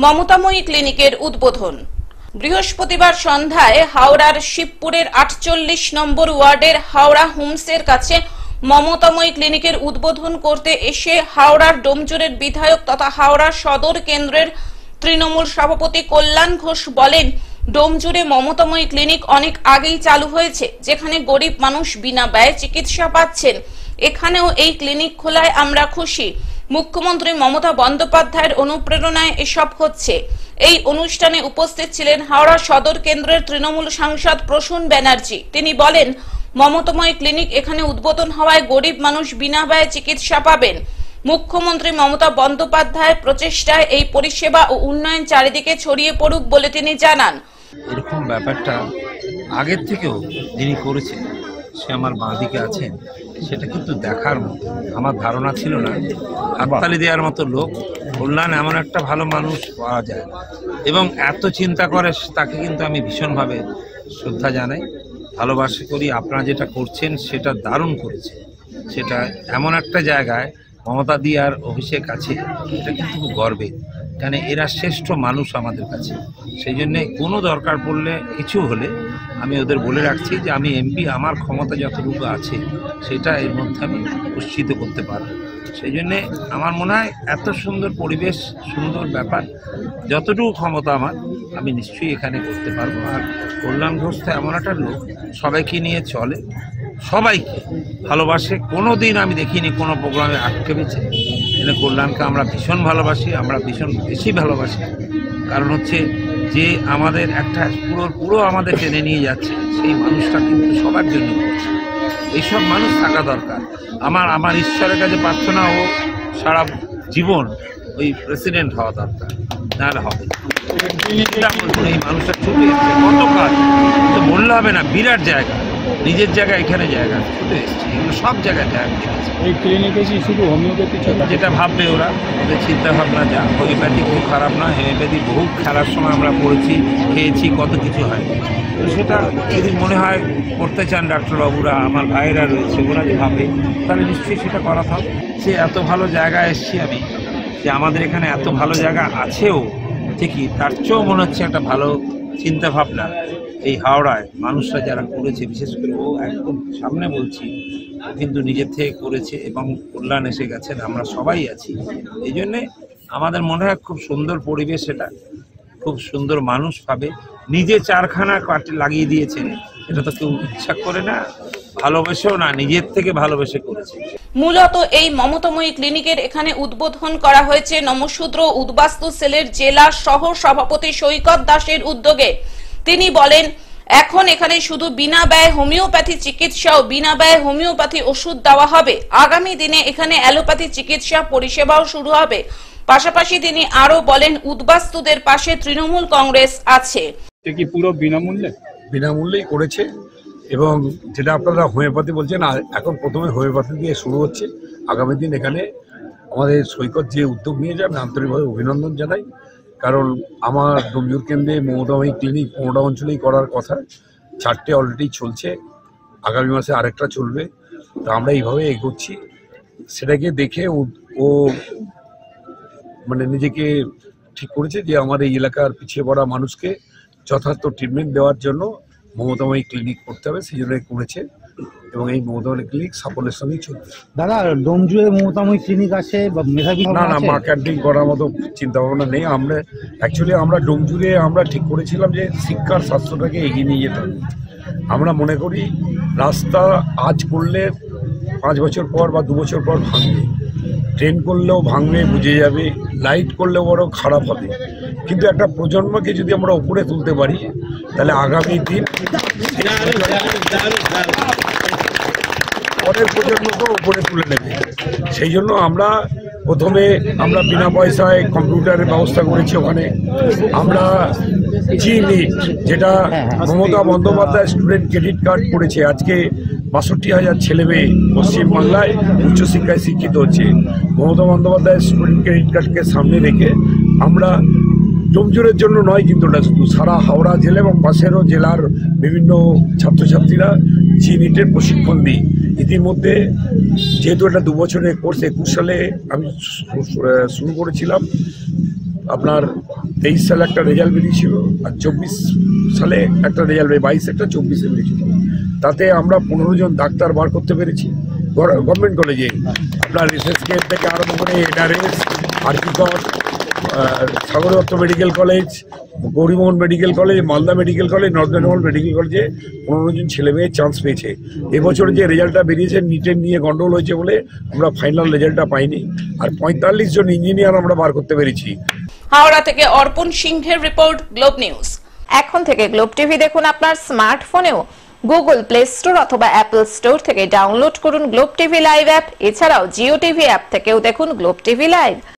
মমতাময়ী ক্লিনিকের উদ্বোধন। বৃহস্পতিবার সন্ধ্যায় হাওড়ার শিবপুরের 48 নম্বর ওয়ার্ডের হাওড়া হোমসের কাছে মমতাময়ী ক্লিনিকের উদ্বোধন করতে এসে হাওড়ার ডোমজুরের বিধায়ক তথা হাওড়া সদর কেন্দ্রের তৃণমূল সভাপতি কল্যাণ ঘোষ বলেন, ডোমজুরে মমতাময়ী ক্লিনিক অনেক আগেই চালু হয়েছে, যেখানে গরিব মানুষ বিনা ব্যয়ে চিকিৎসা পাচ্ছেন। এখানেও এই ক্লিনিক খোলায় আমরা খুশি। মুখ্যমন্ত্রী মমতা বন্দ্যোপাধ্যায়ের অনুপ্রেরণায় এসব হচ্ছে। এই অনুষ্ঠানে উপস্থিত ছিলেন হাওড়া সদর কেন্দ্রের তৃণমূল সাংসদ প্রসূন ব্যানার্জি। তিনি বলেন, মমতাময়ী ক্লিনিক এখানে উদ্বোধন হওয়ায় গরিব মানুষ বিনা ব্যয়ে চিকিৎসা পাবেন। মুখ্যমন্ত্রী মমতা বন্দ্যোপাধ্যায়ের প্রচেষ্টায় এই পরিষেবা ও উন্নয়ন চারিদিকে ছড়িয়ে পড়ুক বলে তিনি জানান। এরকম ব্যাপারটা আগের থেকেও যিনি করেছেন, সে আমার বাঁদিকে আছেন, সেটা কিন্তু দেখার মতো। আমার ধারণা ছিল না হাততালি দেওয়ার মতো লোক কল্যাণ এমন একটা ভালো মানুষ পাওয়া যায় এবং এত চিন্তা করে, তাকে কিন্তু আমি ভীষণভাবে শ্রদ্ধা জানাই, ভালোবাসা করি। আপনারা যেটা করছেন সেটা দারুণ করেছে। সেটা এমন একটা জায়গায় মমতা দি আর অভিষেক আছে, এটা কিন্তু খুব গর্বের, কারণ এরা শ্রেষ্ঠ মানুষ আমাদের কাছে। সেই জন্যে কোনো দরকার পড়লে কিছু হলে আমি ওদের বলে রাখছি যে আমি এমপি, আমার ক্ষমতা যতটুকু আছে সেটা এর মধ্যে আমি উৎসাহিত করতে পারব। সেই জন্যে আমার মনে হয় এত সুন্দর পরিবেশ, সুন্দর ব্যাপার, যতটুকু ক্ষমতা আমার, আমি নিশ্চয়ই এখানে করতে পারবো। আর কল্যাণ ঘোষ তো এমন একটা লোক, সবাইকে নিয়ে চলে, সবাইকে ভালোবাসে। কোনো দিন আমি দেখিনি কোনো প্রোগ্রামে আটকেছে। এখানে কল্যাণকে আমরা ভীষণ ভালোবাসি, আমরা ভীষণ বেশি ভালোবাসি। কারণ হচ্ছে যে আমাদের একটা পুরো আমাদের টেনে নিয়ে যাচ্ছে, সেই মানুষটা কিন্তু সবার জন্য করছে। এইসব মানুষ থাকা দরকার। আমার ঈশ্বরের কাছে প্রার্থনা, ও সারা জীবন ওই প্রেসিডেন্ট হওয়া দরকার, নাহলে হবে। এই মানুষটা ছুটে এসছে, কত কাজ তো বললে হবে না, বিরাট জায়গা, নিজের জায়গা, এখানে জায়গা ছুটে এসছে, এগুলো সব জায়গায় জায়গা কিনেছে। এই ক্লিনিকে কি শুধু হোমিওপ্যাথি? যেটা ভাববে ওরা, ওদের চিন্তাভাবনা যা, হোমিওপ্যাথি খুব খারাপ নয়। হোমিওপ্যাথি বহু খেলার সময় আমরা পড়েছি, খেয়েছি, কত কিছু হয়। তো সেটা যদি মনে হয় করতে চান ডাক্তারবাবুরা, আমার ভাইয়েরা রয়েছে, ওরা যে ভাবে, তাহলে নিশ্চয়ই সেটা করা হবে। সে এত ভালো জায়গায় এসছি আমি, যে আমাদের এখানে এত ভালো জায়গা আছেও ঠিকই, তার চেয়েও মনে হচ্ছে একটা ভালো চিন্তাভাবনা এই হাওড়ায় মানুষরা যারা করেছে, বিশেষ করে ও একদম সামনে বলছি, ও কিন্তু নিজের থেকে করেছে এবং কল্যাণ এসে গেছেন, আমরা সবাই আছি। এই জন্যে আমাদের মনে হয় খুব সুন্দর পরিবেশ, এটা খুব সুন্দর মানুষ পাবে। নিজে চারখানা লাগিয়ে দিয়েছেন, এটা তো কেউ ইচ্ছা করে না, ভালোবেসেও না, নিজের থেকে ভালোবেসে করেছে। মূলত এই মমতাময়ী ক্লিনিকের এখানে উদ্বোধন করা হয়েছে নমশূদ্র উদ্বাস্তু সেলের জেলা সহ সভাপতি সৈকত দাসের উদ্যোগে। তিনি বলেন, এখন এখানে শুধু বিনা ব্যয়ে হোমিওপ্যাথি চিকিৎসা ও বিনা ব্যয়ে হোমিওপ্যাথি ওষুধ দেওয়া হবে। আগামী দিনে এখানে অ্যালোপ্যাথি চিকিৎসা পরিষেবাও শুরু হবে। পাশাপাশি তিনি আরো বলেন, উদ্বাস্তুদের পাশে তৃণমূল কংগ্রেস আছে। কি পুরো বিনামূল্যে? বিনামূল্যেই করেছে। এবং যেটা আপনারা হোমিওপ্যাথি বলছেন, এখন প্রথমে হোমিওপ্যাথি দিয়ে শুরু হচ্ছে। আগামী দিন এখানে আমাদের সৈকত যে উদ্যোগ নিয়ে যাবে, আন্তরিকভাবে অভিনন্দন জানাই। কারণ আমার ডোমজুর কেন্দ্রে মমতাময়ী ক্লিনিক 15টা অঞ্চলেই করার কথা, 4টে অলরেডি চলছে, আগামী মাসে আরেকটা চলবে। তো আমরা এইভাবে এগোচ্ছি। সেটাকে দেখে ও মানে নিজেকে ঠিক করেছে যে আমার এই এলাকার পিছিয়ে পড়া মানুষকে যথার্থ ট্রিটমেন্ট দেওয়ার জন্য মমতাময়ী ক্লিনিক করতে হবে, সেই জন্য করেছে। এবং এই মমতাময়ী ক্লিনিক সাফল্যের সঙ্গেই চলবে। দাদা, ডোমজুড়ে মমতাময়ী ক্লিনিক আছে বা মেধাবী? না, মা ক্যান্টিন করার মতো চিন্তা ভাবনা নেই। আমরা ডোমজুড়ে আমরা ঠিক করেছিলাম যে শিক্ষার স্বাস্থ্যটাকে এগিয়ে নিয়ে যেতে হবে। আমরা মনে করি রাস্তা আজ করলে 5 বছর পর বা 2 বছর পর ভাঙবে, ট্রেন করলেও ভাঙবে, বুঝে যাবে, লাইট করলেও বড় খারাপ হবে। কিন্তু একটা প্রজন্মকে যদি আমরা উপরে তুলতে পারি, তাহলে আগামী দিন পরের প্রজন্মকে উপরে তুলে নেবে। সেই জন্য আমরা প্রথমে বিনা পয়সায় কম্পিউটারের ব্যবস্থা করেছি। ওখানে আমরা জিনিট, যেটা Mamata Bandyopadhyay student credit card করেছে, আজকে 62,000 ছেলেমেয়ে পশ্চিমবাংলায় উচ্চশিক্ষায় শিক্ষিত হচ্ছে। মমতা বন্দ্যোপাধ্যায় স্টুডেন্ট ক্রেডিট কার্ডকে সামনে রেখে আমরা ডোমজুরের জন্য নয়, কিন্তু না শুধু সারা হাওড়া জেলা এবং পাশেরও জেলার বিভিন্ন ছাত্রছাত্রীরা জিনিটের প্রশিক্ষণ দিই। ইতিমধ্যে যেহেতু এটা 2 বছরের কোর্স, 21 সালে আমি শুরু করেছিলাম। আপনার 23 সালে একটা রেজাল্ট বেরিয়েছিল, আর 24 সালে একটা রেজাল্ট 22 একটা 24-এ বেরিয়েছিল। তাতে আমরা 15 জন ডাক্তার বার করতে পেরেছি গভর্নমেন্ট কলেজে। আপনার এসএসকে থেকে আরম্ভ করে এনআরএস, আরকিকট, Sagar Dutta medical college, Gourimohan medical college, Malda medical college, north Bengal medical কলেজে 15 জন ছেলে মেয়ে চান্স পেয়েছে। এবছর যে রেজাল্টটা বেরিয়েছে নিটের নিয়ে গন্ডগোল হয়েছে বলে আমরা ফাইনাল রেজাল্টটা পাইনি। আর 45 জন ইঞ্জিনিয়ার আমরা বার করতে পেরেছি। হাওড়া থেকে অর্পণ সিংহের রিপোর্ট, গ্লোব নিউজ। এখন থেকে গ্লোব টিভি দেখুন আপনার স্মার্টফোনেও। গুগল প্লে স্টোর অথবা অ্যাপল স্টোর থেকে ডাউনলোড করুন গ্লোব টিভি লাইভ অ্যাপ। এছাড়াও জিও টিভি অ্যাপ থেকেও দেখুন গ্লোব টিভি লাইভ।